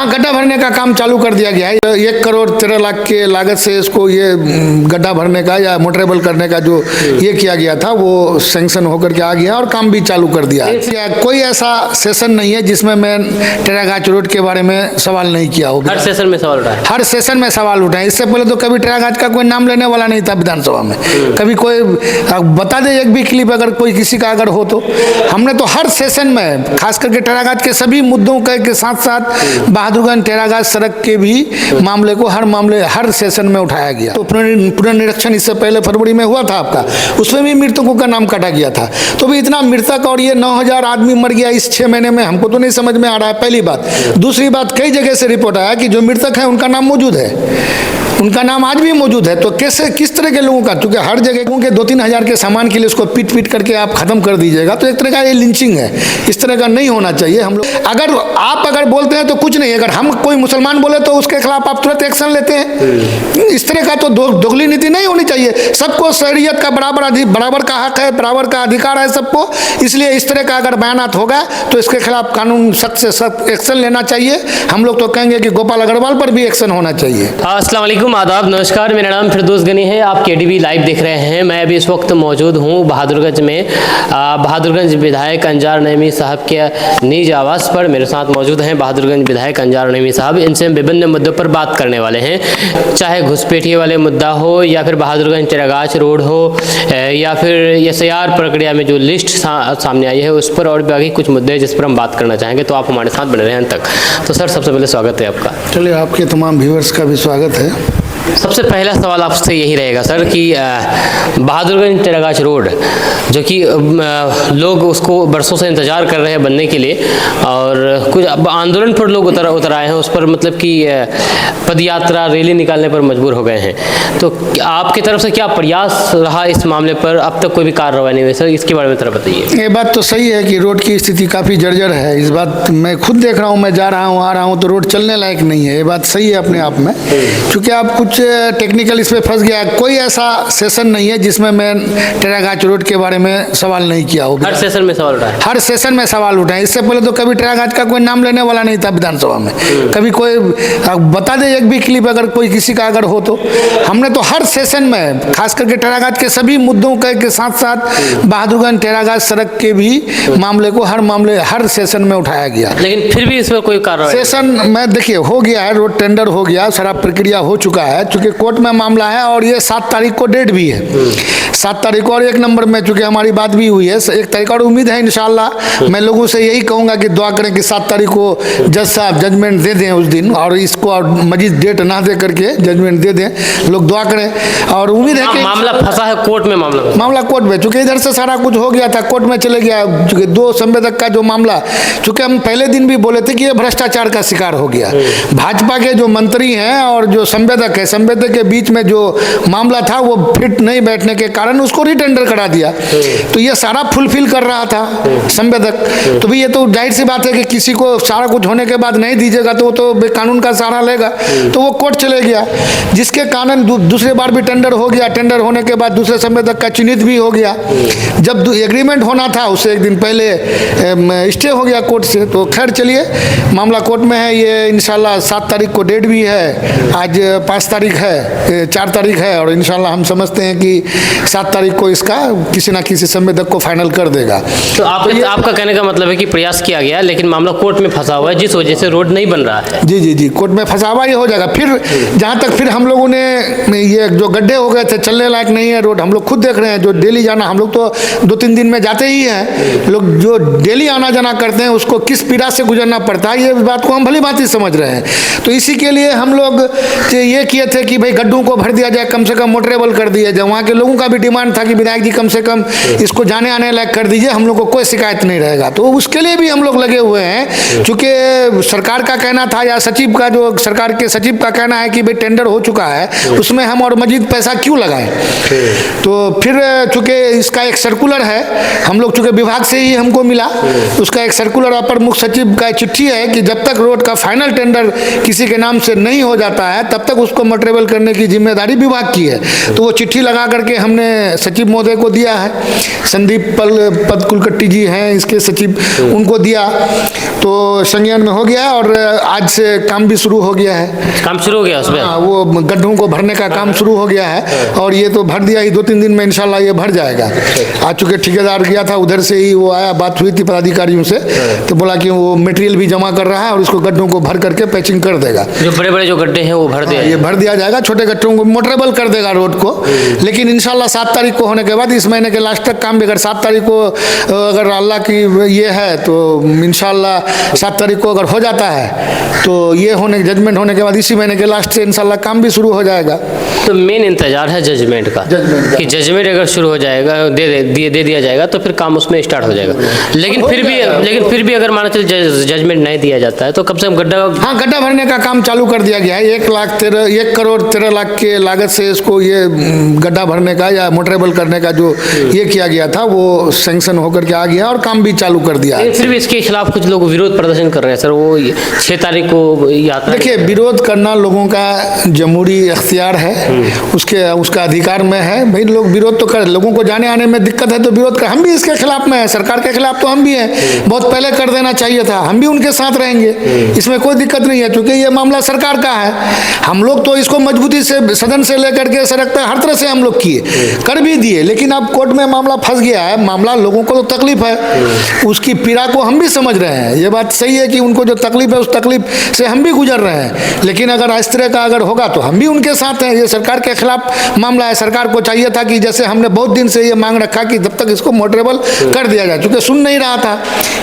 हाँ, गड्ढा भरने का काम चालू कर दिया गया है। 1,13,00,000 के लागत से इसको ये गड्ढा भरने का या मोटरेबल करने का जो ये किया गया था वो सैंक्शन होकर के आ गया और काम भी चालू कर दिया है। कोई ऐसा सेशन नहीं है जिसमें मैं टेरागाछ रोड के बारे में सवाल नहीं किया हो। हर सेशन में सवाल उठाए, हर सेशन में सवाल उठाए। इससे पहले तो कभी टेरागाछ का कोई नाम लेने वाला नहीं था विधानसभा में। कभी कोई बता दे एक भी क्लिप अगर कोई किसी का अगर हो तो। हमने तो हर सेशन में खास करके टेरागाछ के सभी मुद्दों के साथ साथ बहादुरगंज टेरागाछ सड़क के भी मामले को हर सेशन में उठाया गया। तो पुनर्निरीक्षण इससे पहले फरवरी में हुआ था आपका, उसमें भी मृतकों का नाम काटा गया था। तो भी इतना मृतक और ये 9,000 आदमी मर गया इस 6 महीने में, हमको तो नहीं समझ में आ रहा है, पहली बात। दूसरी बात, कई जगह से रिपोर्ट आया कि जो मृतक है उनका नाम मौजूद है, उनका नाम आज भी मौजूद है। तो कैसे किस तरह के लोगों का, क्योंकि हर जगह के 2-3 हज़ार के सामान के लिए उसको पीट करके आप खत्म कर दीजिएगा तो एक तरह का ये लिंचिंग है। इस तरह का नहीं होना चाहिए। हम लोग अगर बोलते हैं तो कुछ नहीं, अगर हम कोई मुसलमान बोले तो उसके खिलाफ आप तुरंत एक्शन लेते हैं। इस तरह का तो दोगली नीति नहीं होनी चाहिए। सबको शरीयत का बराबर का हक है, बराबर का अधिकार है सबको। इसलिए इस तरह का अगर बयानात होगा तो इसके खिलाफ कानून सख्त से सख्त एक्शन लेना चाहिए। हम लोग तो कहेंगे कि गोपाल अग्रवाल पर भी एक्शन होना चाहिए। अस्सलाम वालेकुम, आदाब, नमस्कार। मेरा नाम फिरदौस गनी है। आप केडीवी लाइव देख रहे हैं। मैं अभी इस वक्त मौजूद हूँ बहादुरगंज में। बहादुरगंज विधायक अंजार नईमी साहब के निज आवास पर मेरे साथ मौजूद हैं बहादुरगंज विधायक अंजार नईमी साहब। इनसे हम विभिन्न मुद्दों पर बात करने वाले हैं, चाहे घुसपैठिए वाले मुद्दा हो या फिर बहादुरगंज टेरागाछ रोड हो या फिर SIR प्रक्रिया में जो लिस्ट सामने आई है उस पर, और बाकी कुछ मुद्दे हैं जिस पर हम बात करना चाहेंगे। तो आप हमारे साथ बने रहें अंत तक। तो सर, सबसे पहले स्वागत है आपका। चलिए, आपके तमाम व्यूअर्स का भी स्वागत है। सबसे पहला सवाल आपसे यही रहेगा सर कि बहादुरगंज टेरागाछ रोड, जो कि लोग उसको बरसों से इंतज़ार कर रहे हैं बनने के लिए, और कुछ आंदोलन पर लोग उतर आए हैं उस पर, मतलब कि पदयात्रा रैली निकालने पर मजबूर हो गए हैं। तो आपकी तरफ से क्या प्रयास रहा इस मामले पर? अब तक कोई भी कार्रवाई नहीं हुई सर, इसके बारे में थोड़ा बताइए। ये बात तो सही है कि रोड की स्थिति काफ़ी जर्जर है। इस बात मैं खुद देख रहा हूँ, मैं जा रहा हूँ आ रहा हूँ तो रोड चलने लायक नहीं है। ये बात सही है अपने आप में, क्योंकि आप कुछ टेक्निकल इस पे फंस गया। कोई ऐसा सेशन नहीं है जिसमें मैं टेरागाछ रोड के बारे में सवाल नहीं किया होगा। हर सेशन में सवाल उठाए, हर सेशन में सवाल उठाए। इससे पहले तो कभी टेरागाछ का कोई नाम लेने वाला नहीं था विधानसभा में। कभी कोई बता दे एक भी क्लिप अगर कोई किसी का अगर हो तो। हमने तो हर सेशन में खास करके टेरागाछ के सभी मुद्दों के साथ साथ बहादुरगंज टेरागाछ सड़क के भी मामले को हर सेशन में उठाया गया। लेकिन फिर भी इसमें कोई कार्रवाई सेशन में देखिए हो गया है, रोड टेंडर हो गया, सारा प्रक्रिया हो चुका है, चूंकि कोर्ट में मामला है और ये 7 तारीख को डेट भी है। 7 तारीख को, और 1 नंबर में चूंकि हमारी बात भी हुई है 1 तारीख, और उम्मीद है इंशाल्लाह। मैं लोगों से यही कहूँगा कि दुआ करें कि 7 तारीख को जज साहब जजमेंट दे दें उस दिन, और इसको मजीद डेट ना दे करके जजमेंट दे दें। लोग दुआ करें और उम्मीद है कि मामला फंसा है कोर्ट में, मामला कोर्ट में, चूंकि इधर से सारा कुछ हो गया था, कोर्ट में चले गया। चूंकि 2 संवेदक का जो मामला, चूंकि हम पहले दिन भी बोले थे कि ये भ्रष्टाचार का शिकार हो गया। भाजपा के जो मंत्री हैं और जो संवेदक है, संवेदक के बीच में जो मामला था वो फिट नहीं बैठने के कारण उसको रिटेंडर करा दिया। तो ये सारा फुलफिल कर रहा था संवेदक। तो भी ये तो जाहिर सी बात है कि किसी को सारा कुछ होने के बाद नहीं दीजिएगा तो वो तो कानून का सहारा लेगा। तो वो कोर्ट चले गया, जिसके कारण दूसरे बार भी टेंडर हो गया। टेंडर होने के बाद दूसरे संवेदक का चिन्हित भी हो गया। जब एग्रीमेंट होना था उससे 1 दिन पहले स्टे हो गया कोर्ट से। तो खैर चलिए, मामला कोर्ट में है। ये इंशाल्लाह 7 तारीख को डेट भी है, आज 5 तारीख है, 4 तारीख है, और इंशाल्लाह हम समझते हैं कि 7 तारीख को इसका किसी ना किसी संवेदक को फाइनल कर देगा। तो आपका कहने का मतलब है कि प्रयास किया गया लेकिन मामला कोर्ट में फंसा हुआ है, जिस वजह से रोड नहीं बन रहा है। जी, कोर्ट में फंसा हुआ, ये हो जाएगा। फिर जहाँ तक फिर हम लोगों ने ये जो गड्ढे हो गए थे, चलने लायक नहीं है रोड, हम लोग खुद देख रहे हैं। जो डेली जाना, हम लोग तो 2-3 दिन में जाते ही हैं। लोग जो डेली आना जाना करते हैं उसको किस पीड़ा से गुजरना पड़ता है, ये बात को हम भली बात ही समझ रहे हैं। तो इसी के लिए हम लोग ये किए थे कि भाई गड्ढों को भर दिया जाए, कम से कम मोटरेबल कर दिया जाए। वहाँ के लोगों का भी डिमांड था कि विधायक जी कम से कम इसको जाने आने लायक कर दीजिए, हम लोग को कोई शिकायत नहीं रहेगा। तो उसके लिए भी हम लोग लगे हुए हैं। चूँकि सरकार का कहना था, या सचिव का, जो सरकार के सचिव का कहना है कि भाई टेंडर हो चुका है, उसमें हम और मजीद पैसा क्यों लगाएं। तो फिर चूँकि इसका एक सर्कुलर है, हम लोग चूँकि विभाग से ही हमको मिला, उसका एक सर्कुलर अपर मुख्य सचिव का चिट्ठी है कि जब तक रोड का फाइनल टेंडर किसी के नाम से नहीं हो जाता है तब तक उसको मटेरियल करने की जिम्मेदारी विभाग की है। तो वो चिट्ठी लगा करके हमने सचिव महोदय को दिया है, संदीप पद कुलकर्णी जी हैं इसके सचिव, उनको दिया, तो संज्ञान में हो गया है और आज से काम भी शुरू हो गया है। काम शुरू हो गया उसमें? हाँ, वो गड्ढों को भरने का काम शुरू हो गया है और ये तो भर दिया ही, 2-3 दिन में इंशाल्लाह ये भर जाएगा। आज चूंकि ठेकेदार गया था उधर से ही वो आया, बात हुई थी पदाधिकारियों से, तो बोला कि वो मटेरियल भी जमा कर रहा है और इसको गड्ढों को भर करके पैचिंग कर देगा। जो बड़े बड़े जो गड्ढे हैं वो भर दिया, ये भर दिया जाएगा, छोटे गड्ढों को मोटरेबल कर देगा रोड को। लेकिन इंशाल्लाह 7 तारीख को होने के बाद, इस महीने के लास्ट तक काम भी, अगर 7 तारीख को अगर अल्लाह की ये है तो इंशाल्लाह 7 तारीख को अगर हो जाता है तो ये होने जजमेंट होने के बाद इसी महीने के लास्ट से इंशाल्लाह काम भी शुरू हो जाएगा। तो मेन इंतजार है जजमेंट का, कि जजमेंट अगर शुरू हो जाएगा, दे दिया जाएगा तो फिर काम उसमें स्टार्ट हो जाएगा। लेकिन फिर भी अगर माना चले जजमेंट नहीं दिया जाता है तो कम से कम गड्ढा, हाँ, गड्ढा भरने का काम चालू कर दिया गया है। 1 करोड़ 13 लाख के लागत से इसको ये गड्ढा भरने का या मोटरेबल करने का जो ये किया गया था वो सैंक्शन होकर के आ गया और काम भी चालू कर दिया है। फिर भी इसके खिलाफ कुछ लोग विरोध प्रदर्शन कर रहे हैं सर। वो 6 तारीख को यात्रा, देखिए, विरोध करना लोगों का जमहूरी इख्तियार है, उसका अधिकार में है भाई, लोग विरोध तो कर, लोगों को जाने आने में दिक्कत है तो विरोध कर। हम भी इसके खिलाफ में है, सरकार के खिलाफ तो हम भी हैं, बहुत पहले कर देना चाहिए था, हम भी उनके साथ रहेंगे, इसमें कोई दिक्कत नहीं है, क्योंकि ये मामला सरकार का है। हम लोग तो इसको मजबूती से सदन से लेकर के सड़क तक हर तरह से हम लोग किए, कर भी दिए, लेकिन अब कोर्ट में मामला फंस गया है। मामला लोगों को तो तकलीफ है, उसकी पीड़ा को हम भी समझ रहे हैं, ये बात सही है कि उनको जो तकलीफ है उस तकलीफ से हम भी गुजर रहे हैं। लेकिन अगर इस तरह का अगर होगा तो हम भी उनके साथ हैं। ये सरकार के खिलाफ मामला है। सरकार को चाहिए था कि जैसे हमने बहुत दिन से ये मांग रखा कि जब तक इसको मोटरेबल कर दिया जाए, क्योंकि सुन नहीं रहा था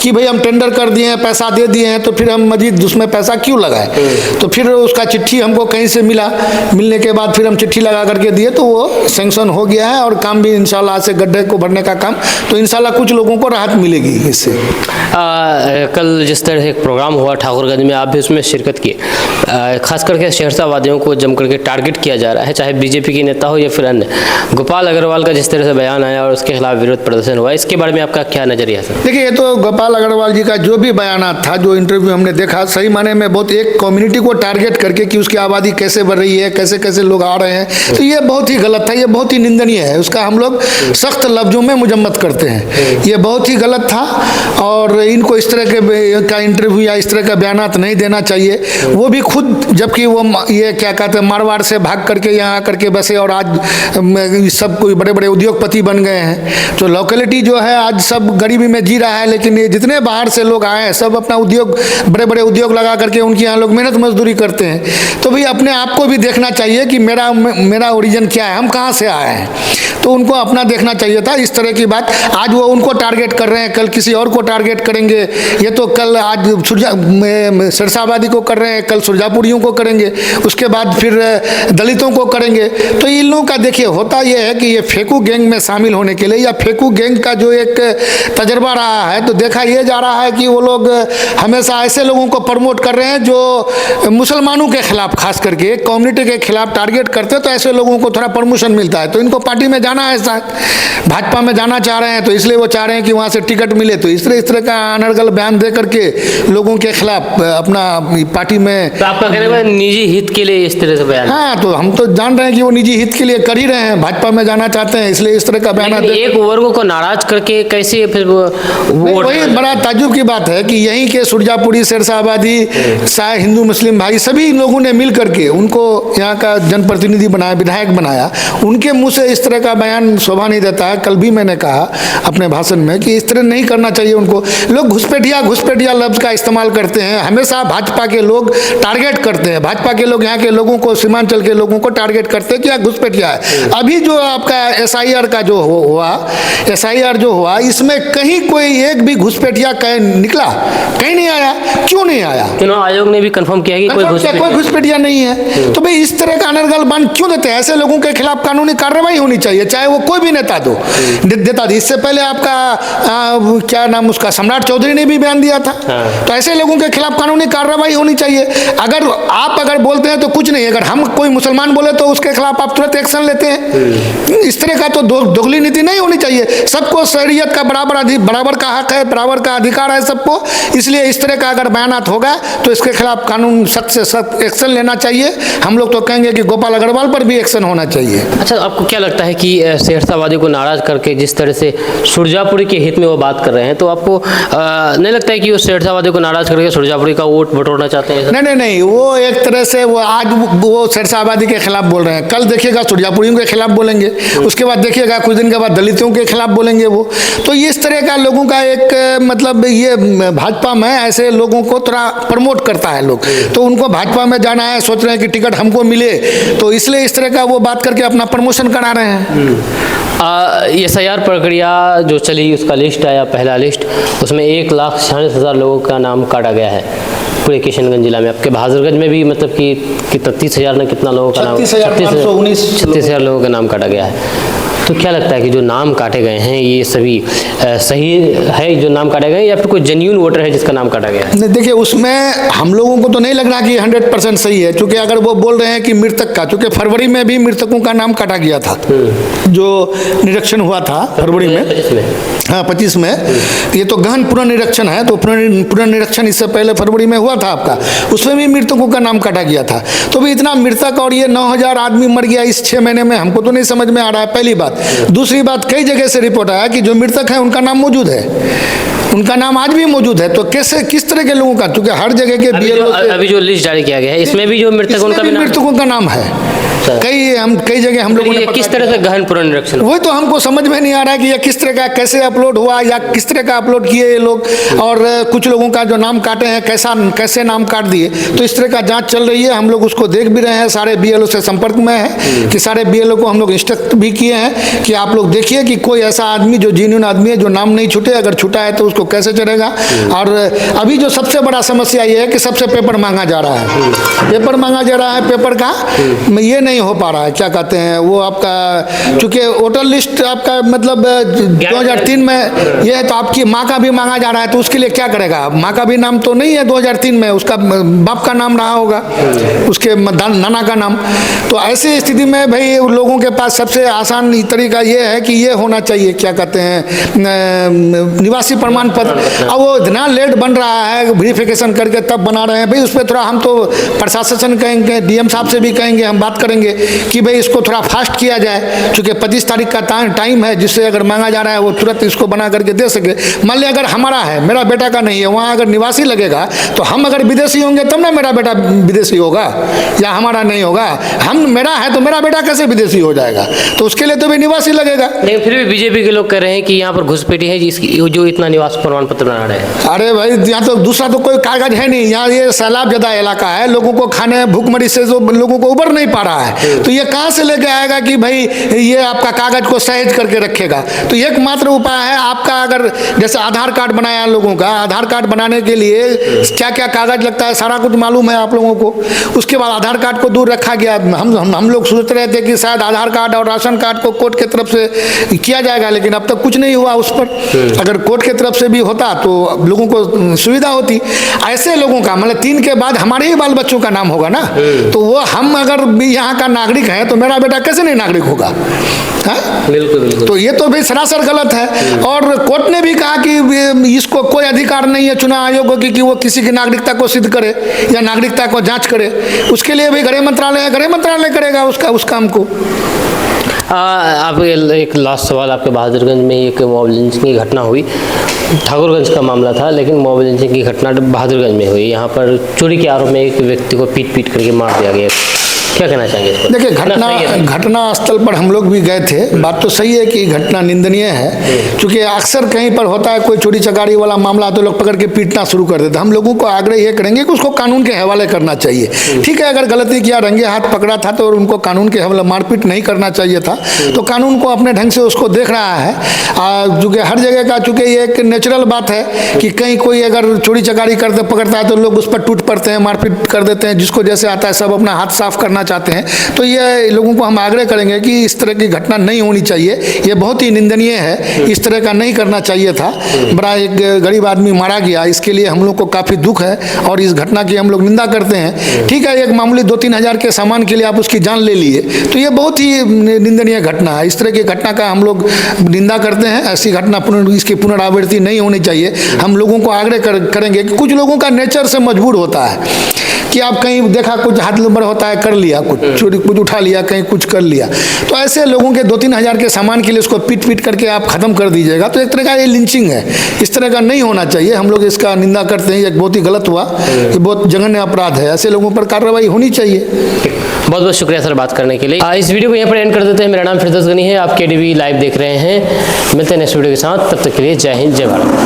कि भाई हम टेंडर कर दिए हैं, पैसा दे दिए हैं, तो फिर हम मजीद उसमें पैसा क्यों लगाए। तो फिर उसका चिट्ठी हमको कहीं से मिलने के बाद फिर हम चिट्ठी लगा करके दिए तो वो सैंक्शन हो गया है और काम भी इंशाल्लाह आज से गड्ढे को भरने का काम, तो इंशाल्लाह कुछ लोगों को राहत मिलेगी इससे। कल जिस तरह से एक प्रोग्राम हुआ ठाकुरगंज में, आप भी उसमें शिरकत किए, खास करके शेरशाहवादियों को जम करके टारगेट किया जा रहा है, चाहे बीजेपी के नेता हो या फिर अन्य। गोपाल अग्रवाल का जिस तरह से बयान आया और उसके खिलाफ विरोध प्रदर्शन हुआ, इसके बारे में आपका क्या नजरिया है? देखिए, ये तो गोपाल अग्रवाल जी का जो भी बयान था, जो इंटरव्यू हमने देखा, सही माने में बहुत एक कम्युनिटी को टारगेट करके कि उसकी आबादी कैसे बढ़ रही है, कैसे कैसे लोग आ रहे हैं, तो ये बहुत ही गलत था, ये बहुत ही निंदनीय है। उसका हम लोग सख्त लफ्जों में मुजम्मत करते हैं, ये बहुत ही गलत था और इनको इस तरह के का इंटरव्यू या इस तरह का बयानात नहीं देना चाहिए। वो भी खुद, जबकि वो ये क्या कहते हैं, मारवाड़ से भाग करके यहाँ आकर के बसे और आज सब कोई बड़े बड़े उद्योगपति बन गए हैं। तो लोकेलिटी जो है आज सब गरीबी में जी रहा है, लेकिन ये जितने बाहर से लोग आए हैं सब अपना उद्योग, बड़े बड़े उद्योग लगा करके उनके यहाँ लोग मेहनत मजदूरी करते हैं। तो भाई अपने आप को भी देखना चाहिए कि मेरा ओरिजिन क्या है, हम कहाँ से आए हैं, तो उनको अपना देखना चाहिए था। इस तरह की बात आज वो उनको टारगेट कर रहे हैं, कल किसी और को टारगेट करेंगे। ये तो कल आज शेरशाहवादी को कर रहे हैं, कल सुरजापुरियों को करेंगे, उसके बाद फिर दलितों को करेंगे। तो इन लोगों का देखिए होता यह है कि ये फेकू गैंग में शामिल होने के लिए या फेकू गैंग का जो एक तजर्बा रहा है, तो देखा यह जा रहा है कि वो लोग हमेशा ऐसे लोगों को प्रमोट कर रहे हैं जो मुसलमानों के खिलाफ, खास करके कम्युनिटी के खिलाफ टारगेट करते हैं, तो ऐसे लोगों को थोड़ा प्रमोशन मिलता है। तो इनको पार्टी में जाना है, शायद भाजपा में जाना चाह रहे हैं, तो इसलिए वो चाह रहे हैं कि वहाँ से टिकट मिले। तो इस तरह का अनर्गल बयान दे करके लोगों के खिलाफ अपना पार्टी में, तो आपका कहना है निजी हित के लिए इस तरह से बयान? हाँ, तो हम तो जान रहे हैं कि वो निजी हित के लिए कर ही रहे हैं, भाजपा में जाना चाहते हैं, इसलिए इस तरह का बयान। एक वर्ग को नाराज करके कैसे फिर वही बड़ा ताज्जुब की बात है कि यहीं के सुरजापुरी, शेरशाहवादी, शायद हिंदू मुस्लिम भाई सभी लोगों ने मिल करके उनको यहाँ का जनप्रतिनिधि बनाया, विधायक बनाया। उनके मुंह से इस तरह का बयान शोभा नहीं देता है। कल भी मैंने कहा अपने भाषण में कि इस तरह नहीं करना चाहिए उनको। लोग घुसपैठिया लफ्ज़ का इस्तेमाल करते हैं, हमेशा भाजपा के लोग टारगेट करते हैं, भाजपा के लोग यहाँ के लोगों को, सीमांचल के लोगों को टारगेट करते हैं कि यह घुसपैठिया है। अभी जो आपका SIR का जो हुआ, SIR जो हुआ, इसमें कहीं कोई एक भी घुसपैठिया निकला? कहीं नहीं आया। क्यों नहीं आया? चुनाव आयोग ने भी कंफर्म किया कि कोई घुसपैठिया नहीं है। तो भाई इस तरह का अनर्गल बयान क्यों देते हैं? ऐसे लोगों के खिलाफ कानूनी कार्रवाई होनी चाहिए, चाहे वो कोई भी नेता देता। इससे पहले आपका क्या नाम उसका, सम्राट चौधरी ने भी बयान दिया था। तो ऐसे लोगों के खिलाफ कानूनी कार्रवाई होनी चाहिए। अगर आप अगर बोलते हैं तो कुछ नहीं, अगर हम कोई मुसलमान बोले तो उसके खिलाफ आप तुरंत एक्शन लेते हैं। इस तरह का तो दोगली नीति नहीं होनी चाहिए। सबको शरीयत का बराबर का हक है, बराबर का अधिकार है सबको, इसलिए इस तरह का अगर बयानात होगा तो इसके खिलाफ कानून सख्त से सख्त एक्शन लेना चाहिए। हम लोग तो कहेंगे कि गोपाल अग्रवाल पर भी एक्शन होना चाहिए। अच्छा, आपको क्या लगता है कि शेरशाहबादी को नाराज करके जिस तरह से सुरजापुरी के हित में वो बात कर रहे हैं, तो आपको नहीं लगता है कि वो शेरशाहबादी को नाराज करके सुरजापुरी का वोट बटोरना चाहते हैं? नहीं, वो एक तरह से वो आज वो शेरशाहबादी के खिलाफ बोल रहे हैं, कल देखिएगा सुरजापुरियों के खिलाफ बोलेंगे, उसके बाद देखिएगा कुछ दिन के बाद दलितों के खिलाफ बोलेंगे वो। तो इस तरह का लोगों का एक मतलब ये भाजपा में ऐसे लोगों को थोड़ा प्रमोट करता है लोग, तो उनको भाजपा में जाना है, सोच रहे हैं कि टिकट हमको मिले, तो इसलिए इस तरह का वो बात करके अपना प्रमोशन करा रहे हैं। SIR प्रक्रिया जो चली, उसका लिस्ट आया, पहला लिस्ट, उसमें 1,46,000 लोगों का नाम काटा गया है पूरे किशनगंज जिला में। आपके बहादुरगंज में भी मतलब कि कितना 30,000 ने कितना लोगों का नाम, 36,000 लोगों का नाम काटा गया है। तो क्या लगता है कि जो नाम काटे गए हैं ये सभी सही है, जो नाम काटे गए, या फिर कोई जेन्युइन वोटर है जिसका नाम काटा गया है? नहीं, देखिए उसमें हम लोगों को तो नहीं लग रहा कि 100% सही है, क्योंकि अगर वो बोल रहे हैं कि मृतक का, क्योंकि फरवरी में भी मृतकों का नाम काटा गया था, जो निरीक्षण हुआ था फरवरी में, हाँ 25 में। ये तो गहन पुनर्निरीक्षण है, तो पुनर्निरीक्षण इससे पहले फरवरी में हुआ था आपका, उसमें भी मृतकों का नाम काटा गया था। तो भी इतना मृतक और ये 9,000 आदमी मर गया इस 6 महीने में, हमको तो नहीं समझ में आ रहा है, पहली बात। दूसरी बात, कई जगह से रिपोर्ट आया कि जो मृतक है उनका नाम मौजूद है, उनका नाम आज भी मौजूद है। तो कैसे, किस तरह के लोगों का, क्योंकि हर जगह के अभी जो लिस्ट जारी किया गया है इसमें भी जो मृतक, उनका भी मृतकों का नाम है। कई जगह हम लोगों ने किस तरह से गहन पुनर्निरीक्षण, वही तो हमको समझ में नहीं आ रहा है कि ये किस तरह का, कैसे अपलोड हुआ या किस तरह का अपलोड किए ये लोग, और कुछ लोगों का जो नाम काटे हैं कैसे नाम काट दिए। तो इस तरह का जांच चल रही है, हम लोग उसको देख भी रहे हैं, सारे BLO से संपर्क में है कि सारे BLO को हम लोग इंस्ट्रक्ट भी किए हैं कि आप लोग देखिए कि कोई ऐसा आदमी जो जेन्युइन आदमी है, जो नाम नहीं छूटे, अगर छूटा है तो उसको कैसे चलेगा। और अभी जो सबसे बड़ा समस्या ये है कि सबसे पेपर मांगा जा रहा है, पेपर मांगा जा रहा है, पेपर का ये नहीं हो पा रहा है, क्या कहते हैं वो आपका, चूंकि वोटर लिस्ट आपका मतलब 2003 में ये है, तो आपकी माँ का भी मांगा जा रहा है, तो उसके लिए क्या करेगा? माँ का भी नाम तो नहीं है 2003 में, उसका बाप का नाम रहा होगा, उसके नाना का नाम। तो ऐसी स्थिति में भाई लोगों के पास सबसे आसान तरीका ये है कि ये होना चाहिए, क्या कहते हैं, निवासी प्रमाण पत्र। अब वो इतना लेट बन रहा है, वेरिफिकेशन करके तब बना रहे हैं भाई, उस पर थोड़ा हम तो प्रशासन कहेंगे, DM साहब से भी कहेंगे, हम बात करेंगे कि भाई इसको थोड़ा फास्ट किया जाए, क्योंकि 25 तारीख का टाइम है, जिससे अगर मांगा जा रहा है वो तुरंत इसको बना करके दे सके। मान लिया अगर हमारा है, मेरा बेटा का नहीं है, वहाँ अगर निवासी लगेगा, तो हम अगर विदेशी होंगे तब ना मेरा बेटा विदेशी होगा, या हमारा नहीं होगा। मेरा है तो मेरा बेटा कैसे विदेशी हो जाएगा? तो उसके लिए तो भी निवासी लगेगा। लेकिन फिर भी बीजेपी के लोग कह रहे हैं कि यहाँ पर घुसपैठी है जो इतना निवास प्रमाण पत्र बना रहे हैं। अरे भाई, यहाँ तो दूसरा तो कोई कागज है नहीं, यहाँ ये सैलाब ज़्यादा इलाका है, लोगों को खाने भूखमरी से जो लोगों को उबर नहीं पा रहा है, तो ये कहाँ से लेके आएगा कि भाई ये आपका कागज को सहेज करके रखेगा? तो एकमात्र उपाय है आपका, अगर जैसे आधार कार्ड बनाया लोगों का, आधार कार्ड बनाने के लिए क्या क्या कागज लगता है सारा कुछ मालूम है आप लोगों को। उसके बाद आधार कार्ड को दूर रखा गया। हम लोग सोच रहे थे कि शायद आधार कार्ड और राशन कार्ड को कोर्ट की तरफ से किया जाएगा, लेकिन अब तक कुछ नहीं हुआ उस पर। अगर कोर्ट की तरफ से भी होता तो लोगों को सुविधा होती। ऐसे लोगों का मतलब 3 के बाद हमारे ही बाल बच्चों का नाम होगा ना, तो वो हम अगर भी यहाँ का नागरिक है तो मेरा बेटा कैसे नहीं नागरिक होगा? बिल्कुल। तो ये तो भाई सरासर गलत है। और कोर्ट ने भी कहा कि इसको कोई अधिकार नहीं है चुनाव आयोग को कि वो किसी की नागरिकता को सिद्ध करे या नागरिकता को जांच करे। उसके लिए भी गृह मंत्रालय करेगा उस काम को। आप एक लास्ट सवाल, आपके बहादुरगंज में एक मॉब लिंचिंग की घटना हुई, ठाकुरगंज का मामला था, लेकिन मॉब लिंचिंग की घटना बहादुरगंज में हुई। यहाँ पर चोरी के आरोप में एक व्यक्ति को पीट करके मार दिया गया। क्या कहना चाहेंगे इस पर? देखिए, घटना स्थल पर हम लोग भी गए थे। बात तो सही है कि घटना निंदनीय है, क्योंकि अक्सर कहीं पर होता है कोई चोरी चकारी वाला मामला तो लोग पकड़ के पीटना शुरू कर देते हैं। हम लोगों को आग्रह ये करेंगे कि उसको कानून के हवाले करना चाहिए। ठीक है, अगर गलती किया, रंगे हाथ पकड़ा था तो उनको कानून के हवाले मारपीट नहीं करना चाहिए था। तो कानून को अपने ढंग से उसको देख रहा है, चूँकि हर जगह का, चूँकि ये एक नेचुरल बात है कि कहीं कोई अगर चोरी चकारी करते पकड़ता है तो लोग उस पर टूट पड़ते हैं, मारपीट कर देते हैं। जिसको जैसे आता है सब अपना हाथ साफ करना करना चाहते हैं, तो ये लोगों को हम आग्रह करेंगे कि इस तरह की घटना नहीं होनी चाहिए। ये बहुत ही निंदनीय है, इस तरह का नहीं करना चाहिए था। बड़ा एक गरीब आदमी मारा गया, इसके लिए हम लोग को काफ़ी दुख है और इस घटना की हम लोग निंदा करते हैं। ठीक है, एक मामूली 2-3 हज़ार के सामान के लिए आप उसकी जान ले लिए, तो ये बहुत ही निंदनीय घटना है। इस तरह की घटना का हम लोग निंदा करते हैं। ऐसी घटना इसकी पुनरावृत्ति नहीं होनी चाहिए। हम लोगों को आग्रह करेंगे कि कुछ लोगों का नेचर से मजबूर होता है कि आप कहीं देखा कुछ हाथ नंबर होता है, कर लिया, कुछ चोरी कुछ उठा लिया, कहीं कुछ कर लिया, तो ऐसे लोगों के 2-3 हज़ार के सामान के लिए उसको पीट करके आप ख़त्म कर दीजिएगा, तो एक तरह का ये लिंचिंग है। इस तरह का नहीं होना चाहिए। हम लोग इसका निंदा करते हैं। ये बहुत ही गलत हुआ, ये बहुत जघन्य अपराध है। ऐसे लोगों पर कार्रवाई होनी चाहिए। बहुत बहुत शुक्रिया सर बात करने के लिए। इस वीडियो को यहाँ पर एंड कर देते हैं। मेरा नाम फिरदौस गनी है, आप KDV लाइव देख रहे हैं। मिलते हैं नेक्स्ट वीडियो के साथ, तब तक के लिए जय हिंद, जय भारत।